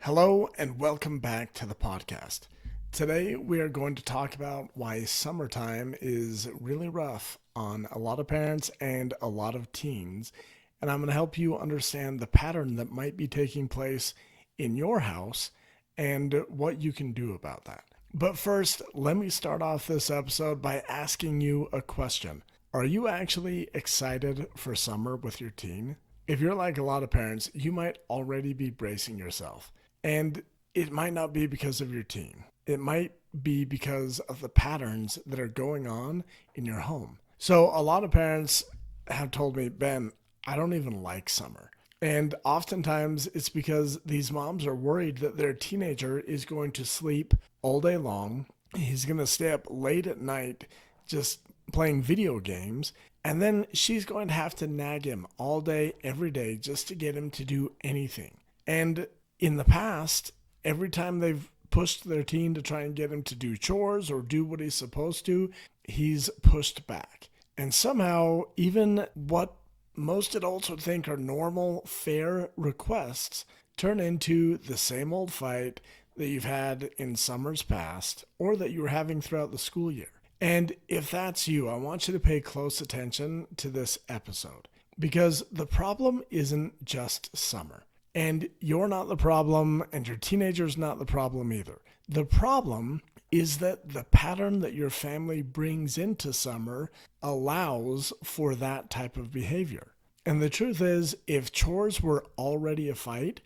Hello and welcome back to the podcast. Today we are going to talk about why summertime is really rough on a lot of parents and a lot of teens. And I'm going to help you understand the pattern that might be taking place in your house and what you can do about that. But first, let me start off this episode by asking you a question. Are you actually excited for summer with your teen? If you're like a lot of parents, you might already be bracing yourself. And it might not be because of your teen. It might be because of the patterns that are going on in your home. So a lot of parents have told me, Ben, I don't even like summer. And oftentimes it's because these moms are worried that their teenager is going to sleep all day long. He's going to stay up late at night just playing video games. And then she's going to have to nag him all day, every day, just to get him to do anything. And in the past, every time they've pushed their teen to try and get him to do chores or do what he's supposed to, he's pushed back. And somehow, even what most adults would think are normal, fair requests turn into the same old fight that you've had in summers past or that you were having throughout the school year. And if that's you, I want you to pay close attention to this episode because the problem isn't just summer. And you're not the problem, and your teenager's not the problem either. The problem is that the pattern that your family brings into summer allows for that type of behavior. And the truth is, if chores were already a fight,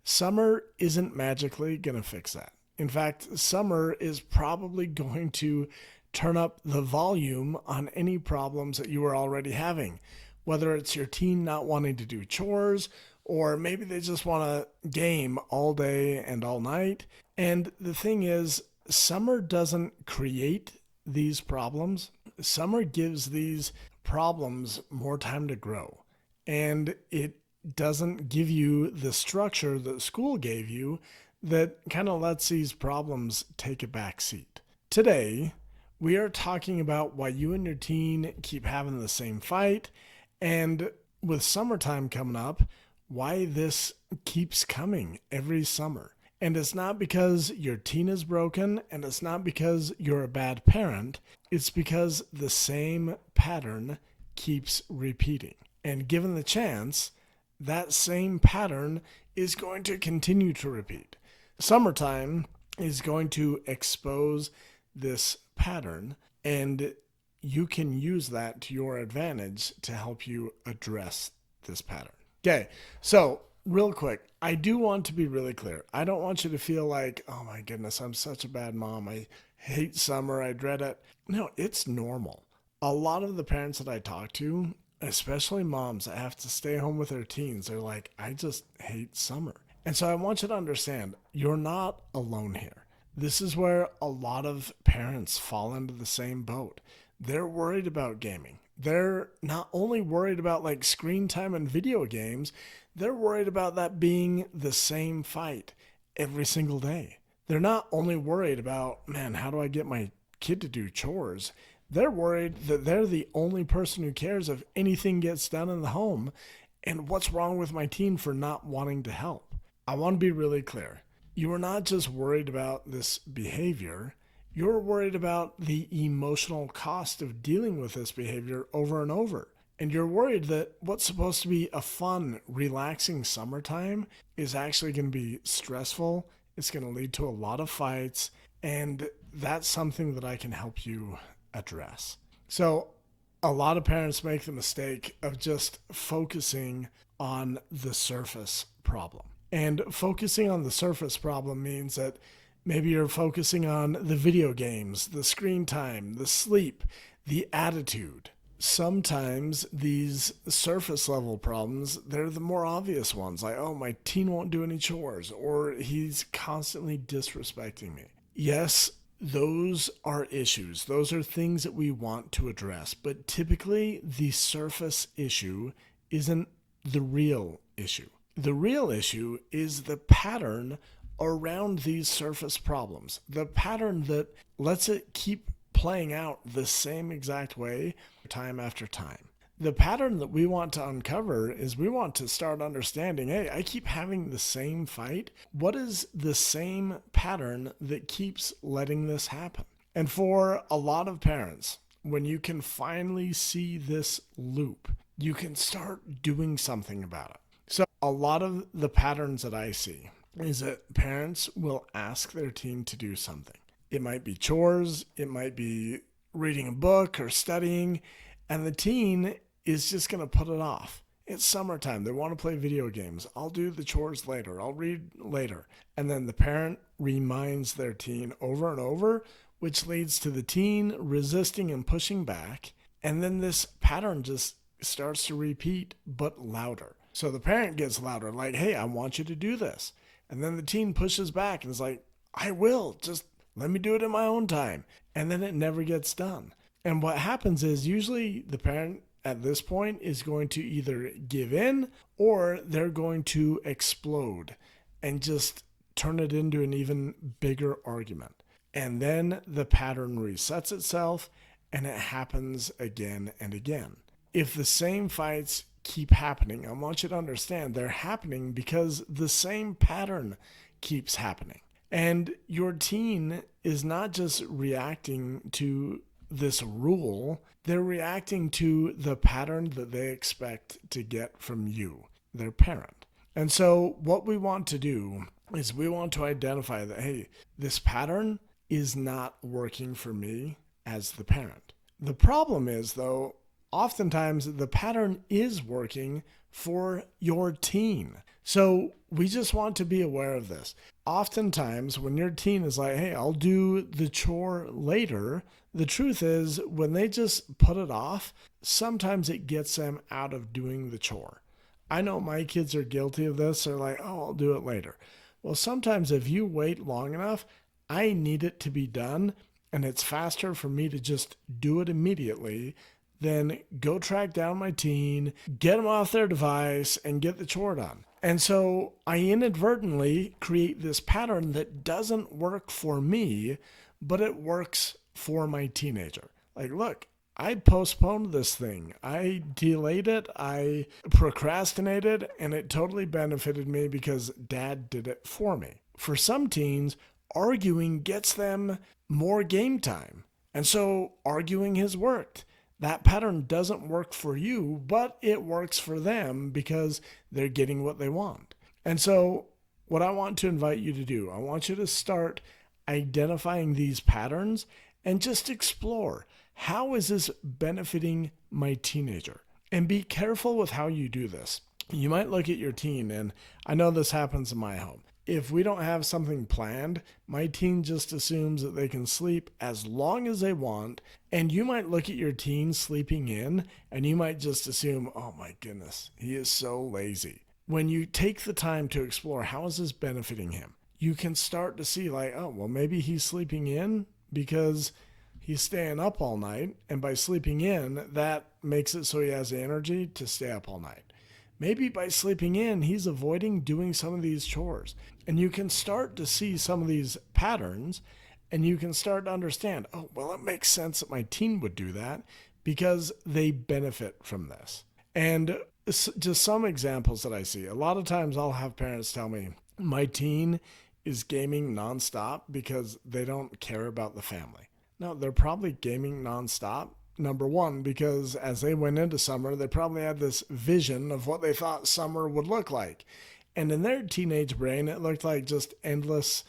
summer isn't magically going to fix that. In fact, summer is probably going to turn up the volume on any problems that you are already having, whether it's your teen not wanting to do chores, or maybe they just want to game all day and all night. And the thing is, summer doesn't create these problems. Summer gives these problems more time to grow. And it doesn't give you the structure that school gave you that kind of lets these problems take a back seat. Today, we are talking about why you and your teen keep having the same fight. And with summertime coming up, why this keeps coming every summer. And it's not because your teen is broken, and it's not because you're a bad parent. It's because the same pattern keeps repeating. And given the chance, that same pattern is going to continue to repeat. Summertime is going to expose this pattern, and you can use that to your advantage to help you address this pattern. Okay, so real quick, I do want to be really clear. I don't want you to feel like, oh my goodness, I'm such a bad mom. I hate summer. I dread it. No, it's normal. A lot of the parents that I talk to, especially moms that have to stay home with their teens, they're like, I just hate summer. And so I want you to understand, you're not alone here. This is where a lot of parents fall into the same boat. They're worried about gaming. They're not only worried about like screen time and video games, they're worried about that being the same fight every single day. They're not only worried about, man, how do I get my kid to do chores? They're worried that they're the only person who cares if anything gets done in the home, and what's wrong with my teen for not wanting to help. I want to be really clear. You are not just worried about this behavior. You're worried about the emotional cost of dealing with this behavior over and over. And you're worried that what's supposed to be a fun, relaxing summertime is actually going to be stressful. It's going to lead to a lot of fights. And that's something that I can help you address. So a lot of parents make the mistake of just focusing on the surface problem. And focusing on the surface problem means that maybe you're focusing on the video games, the screen time, the sleep, the attitude. Sometimes these surface level problems, they're the more obvious ones, like, oh, my teen won't do any chores, or he's constantly disrespecting me. Yes, those are issues. Those are things that we want to address. But typically, the surface issue isn't the real issue. The real issue is the pattern around these surface problems, the pattern that lets it keep playing out the same exact way time after time. the pattern that we want to uncover is we want to start understanding, hey, I keep having the same fight. What is the same pattern that keeps letting this happen? And for a lot of parents, when you can finally see this loop, you can start doing something about it. So a lot of the patterns that I see is that parents will ask their teen to do something. It might be chores, it might be reading a book or studying, and the teen is just going to put it off. It's summertime. They want to play video games. I'll do the chores later. I'll read later. And then the parent reminds their teen over and over, which leads to the teen resisting and pushing back. And then this pattern just starts to repeat, but louder. So the parent gets louder, like, hey, I want you to do this. And then the teen pushes back and is like, I will, just let me do it in my own time. And then it never gets done. And what happens is usually the parent at this point is going to either give in or they're going to explode and just turn it into an even bigger argument. And then the pattern resets itself and it happens again and again. If the same fights keep happening, I want you to understand they're happening because the same pattern keeps happening. And your teen is not just reacting to this rule, they're reacting to the pattern that they expect to get from you, their parent. And so what we want to do is we want to identify that, hey, this pattern is not working for me as the parent. The problem is, though, oftentimes the pattern is working for your teen. So we just want to be aware of this. Oftentimes when your teen is like, hey, I'll do the chore later, the truth is when they just put it off, sometimes it gets them out of doing the chore. I know my kids are guilty of this. They're like, oh, I'll do it later. Well, sometimes if you wait long enough, I need it to be done, and it's faster for me to just do it immediately than go track down my teen, get them off their device, and get the chore done. And so I inadvertently create this pattern that doesn't work for me, but it works for my teenager. Like, look, I postponed this thing. I delayed it. I procrastinated, and it totally benefited me because dad did it for me. For some teens, arguing gets them more game time. And so arguing has worked. That pattern doesn't work for you, but it works for them because they're getting what they want. And so what I want to invite you to do, I want you to start identifying these patterns and just explore, how is this benefiting my teenager? And be careful with how you do this. You might look at your teen, and I know this happens in my home. If we don't have something planned, my teen just assumes that they can sleep as long as they want. And you might look at your teen sleeping in and you might just assume, oh my goodness, he is so lazy. When you take the time to explore how is this benefiting him, you can start to see like, oh, well, maybe he's sleeping in because he's staying up all night. And by sleeping in, that makes it so he has the energy to stay up all night. Maybe by sleeping in, he's avoiding doing some of these chores. And you can start to see some of these patterns and you can start to understand, oh, well, it makes sense that my teen would do that because they benefit from this. And just some examples that I see. A lot of times I'll have parents tell me, my teen is gaming nonstop because they don't care about the family. No, they're probably gaming nonstop. Number one, because as they went into summer, they probably had this vision of what they thought summer would look like. And in their teenage brain, it looked like just endless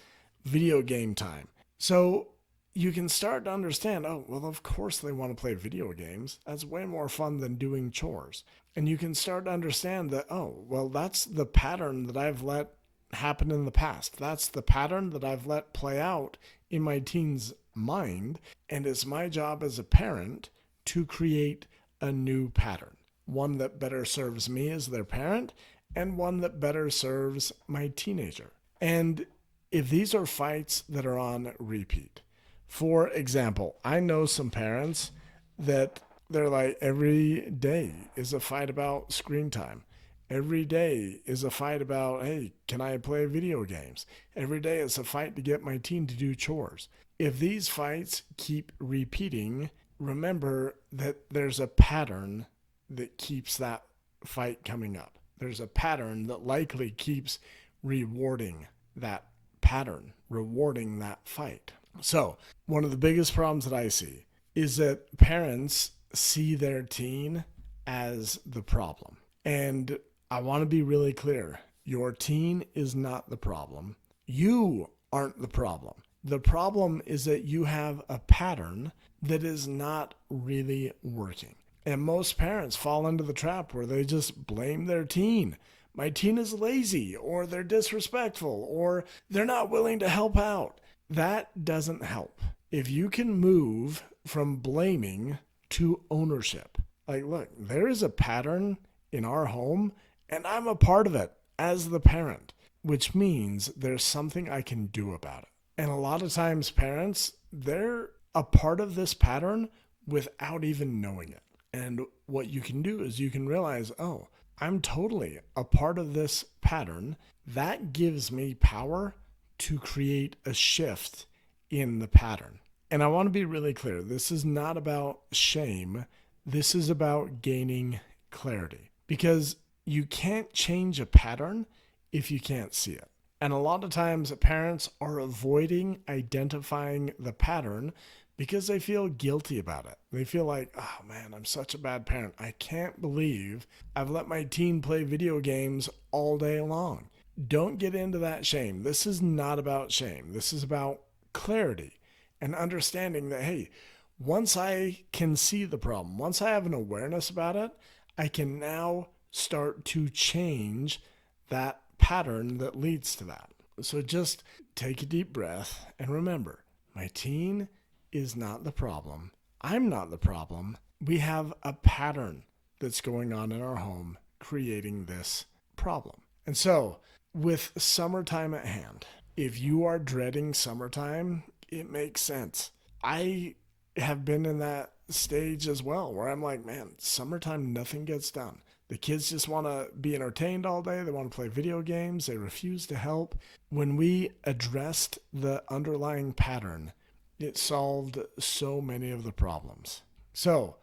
video game time. So you can start to understand, oh, well, of course they want to play video games. That's way more fun than doing chores. And you can start to understand that, oh, well, that's the pattern that I've let happen in the past. That's the pattern that I've let play out in my teen's mind. And it's my job as a parent to create a new pattern, one that better serves me as their parent and one that better serves my teenager. And if these are fights that are on repeat, for example, I know some parents that they're like, every day is a fight about screen time. Every day is a fight about, hey, can I play video games? Every day is a fight to get my teen to do chores. If these fights keep repeating, remember that there's a pattern that keeps that fight coming up. There's a pattern that likely keeps rewarding that pattern, rewarding that fight. So, one of the biggest problems that I see is that parents see their teen as the problem. And I want to be really clear, your teen is not the problem. You aren't the problem. The problem is that you have a pattern that is not really working. And most parents fall into the trap where they just blame their teen. My teen is lazy, or they're disrespectful, or they're not willing to help out. That doesn't help. If you can move from blaming to ownership, like, look, there is a pattern in our home, and I'm a part of it as the parent, which means there's something I can do about it. And a lot of times, parents, they're a part of this pattern without even knowing it. And what you can do is you can realize, oh, I'm totally a part of this pattern. That gives me power to create a shift in the pattern. And I want to be really clear. This is not about shame. This is about gaining clarity, because you can't change a pattern if you can't see it. And a lot of times parents are avoiding identifying the pattern because they feel guilty about it. They feel like, oh man, I'm such a bad parent. I can't believe I've let my teen play video games all day long. Don't get into that shame. This is not about shame. This is about clarity and understanding that, hey, once I can see the problem, once I have an awareness about it, I can now start to change that pattern that leads to that. So just take a deep breath and remember, my teen is not the problem. I'm not the problem. We have a pattern that's going on in our home creating this problem. And so, with summertime at hand, if you are dreading summertime, it makes sense. I have been in that stage as well where I'm like, man, summertime, nothing gets done. The kids just want to be entertained all day. They want to play video games. They refuse to help. When we addressed the underlying pattern, it solved so many of the problems. So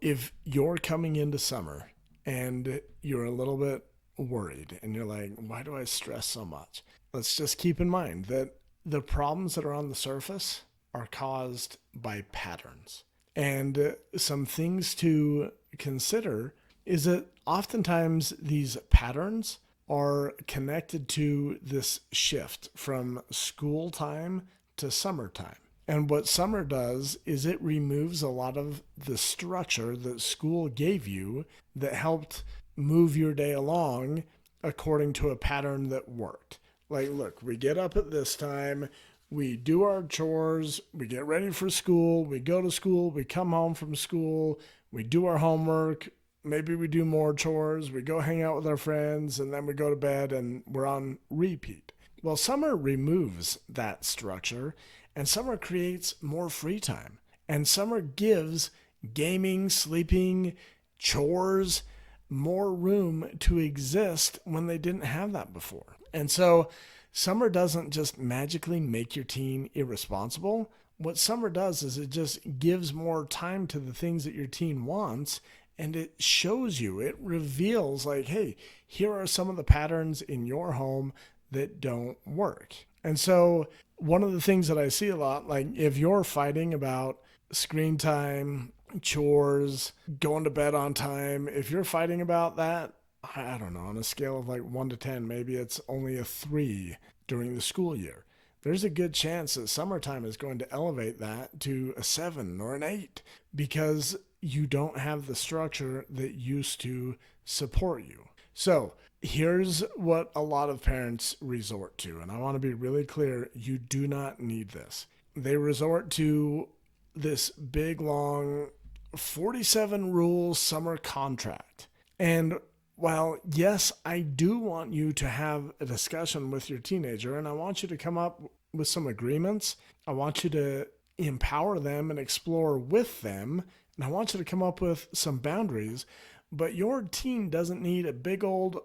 if you're coming into summer and you're a little bit worried and you're like, why do I stress so much? Let's just keep in mind that the problems that are on the surface are caused by patterns. And some things to consider is that oftentimes these patterns are connected to this shift from school time to summertime. And what summer does is it removes a lot of the structure that school gave you that helped move your day along according to a pattern that worked. Like, look, we get up at this time, we do our chores, we get ready for school, we go to school, we come home from school, we do our homework, maybe we do more chores, we go hang out with our friends, and then we go to bed and we're on repeat. Well, summer removes that structure, and summer creates more free time. And summer gives gaming, sleeping, chores more room to exist when they didn't have that before. And so summer doesn't just magically make your teen irresponsible. What summer does is it just gives more time to the things that your teen wants, and it shows you, it reveals like, hey, here are some of the patterns in your home that don't work. And so one of the things that I see a lot, like if you're fighting about screen time, chores, going to bed on time, if you're fighting about that, I don't know, on a scale of like 1 to 10, maybe it's only a 3 during the school year. There's a good chance that summertime is going to elevate that to a 7 or an 8 because you don't have the structure that used to support you. So here's what a lot of parents resort to, and I want to be really clear, you do not need this. They resort to this big, long 47 rule summer contract. And while, yes, I do want you to have a discussion with your teenager, and I want you to come up with some agreements, I want you to empower them and explore with them, and I want you to come up with some boundaries, but your teen doesn't need a big old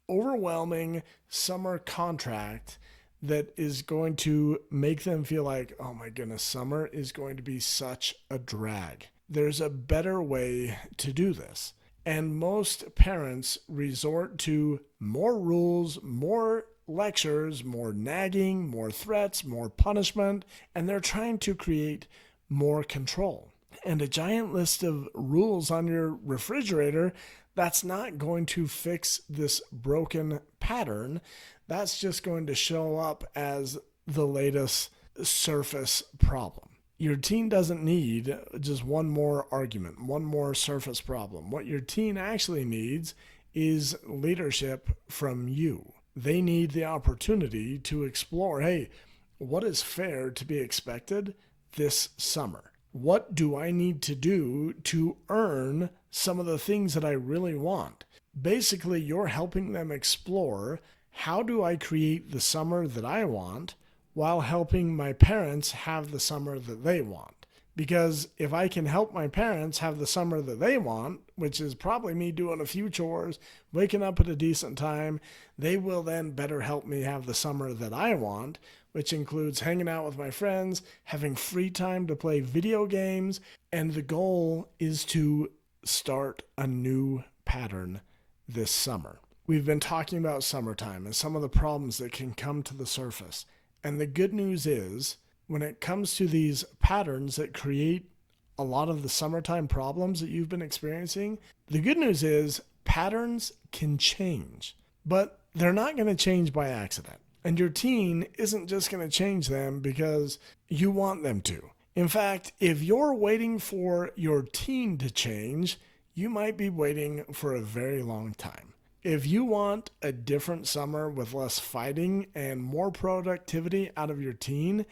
overwhelming summer contract that is going to make them feel like, oh my goodness, summer is going to be such a drag. there's a better way to do this. And most parents resort to more rules, more lectures, more nagging, more threats, more punishment, and they're trying to create more control. And a giant list of rules on your refrigerator, that's not going to fix this broken pattern. That's just going to show up as the latest surface problem. Your teen doesn't need just one more argument, one more surface problem. What your teen actually needs is leadership from you. They need the opportunity to explore, hey, what is fair to be expected this summer? What do I need to do to earn some of the things that I really want? Basically, you're helping them explore, how do I create the summer that I want while helping my parents have the summer that they want? Because if I can help my parents have the summer that they want, which is probably me doing a few chores, waking up at a decent time, they will then better help me have the summer that I want, which includes hanging out with my friends, having free time to play video games, and the goal is to start a new pattern this summer. We've been talking about summertime and some of the problems that can come to the surface. And the good news is, when it comes to these patterns that create a lot of the summertime problems that you've been experiencing, the good news is patterns can change, but they're not going to change by accident. And your teen isn't just going to change them because you want them to. In fact, if you're waiting for your teen to change, you might be waiting for a very long time. If you want a different summer with less fighting and more productivity out of your teen,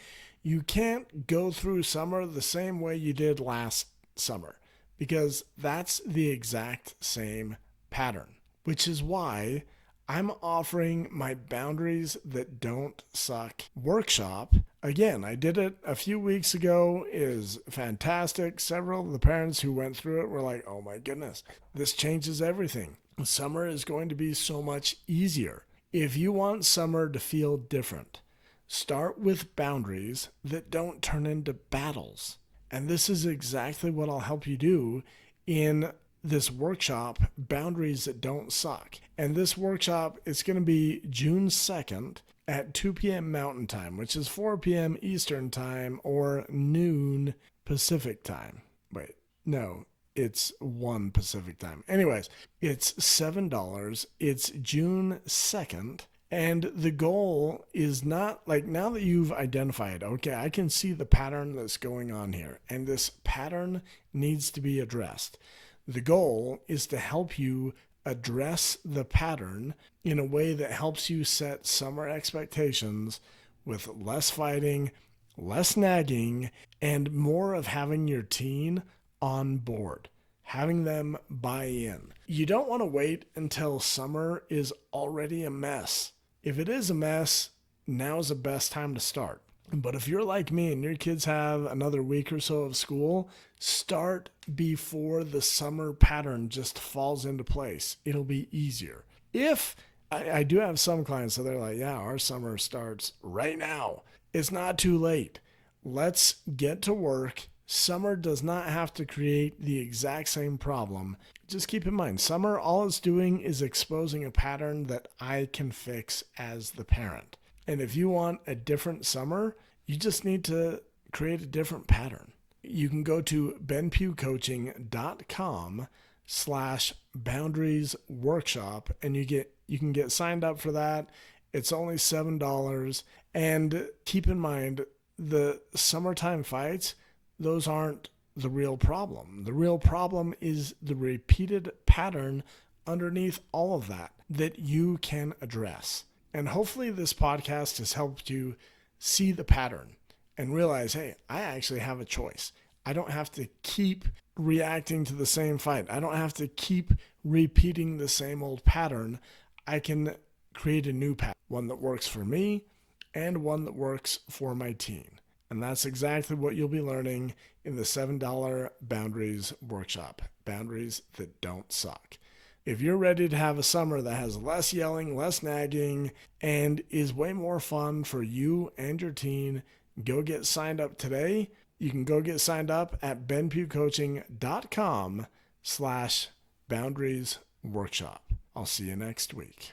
you can't go through summer the same way you did last summer, because that's the exact same pattern, which is why I'm offering my Boundaries That Don't Suck workshop. Again, I did it a few weeks ago. It is fantastic. Several of the parents who went through it were like, oh my goodness, this changes everything. Summer is going to be so much easier. If you want summer to feel different, start with boundaries that don't turn into battles. And this is exactly what I'll help you do in this workshop, Boundaries That Don't Suck. And this workshop is going to be June 2nd at 2 p.m. Mountain Time, which is 4 p.m. Eastern Time or noon Pacific Time. Wait, no, it's 1 Pacific Time. Anyways, it's $7. It's June 2nd. And the goal is not like, now that you've identified, okay, I can see the pattern that's going on here, and this pattern needs to be addressed. The goal is to help you address the pattern in a way that helps you set summer expectations with less fighting, less nagging, and more of having your teen on board, having them buy in. You don't want to wait until summer is already a mess. If it is a mess, now's the best time to start. But if you're like me and your kids have another week or so of school, start before the summer pattern just falls into place. It'll be easier. If I do have some clients that they're like, yeah, our summer starts right now. It's not too late. Let's get to work. Summer does not have to create the exact same problem. Just keep in mind, summer, all it's doing is exposing a pattern that I can fix as the parent. And if you want a different summer, you just need to create a different pattern. You can go to benpughcoaching.com/boundaries workshop and you can get signed up for that. It's only $7. And keep in mind, the summertime fights, those aren't the real problem. The real problem is the repeated pattern underneath all of that you can address. And hopefully this podcast has helped you see the pattern and realize, hey, I actually have a choice. I don't have to keep reacting to the same fight. I don't have to keep repeating the same old pattern. I can create a new pattern, one that works for me and one that works for my teen. And that's exactly what you'll be learning in the $7 Boundaries workshop, Boundaries That Don't Suck. If you're ready to have a summer that has less yelling, less nagging, and is way more fun for you and your teen, go get signed up today. You can go get signed up at benpughcoaching.com/boundariesworkshop. I'll see you next week.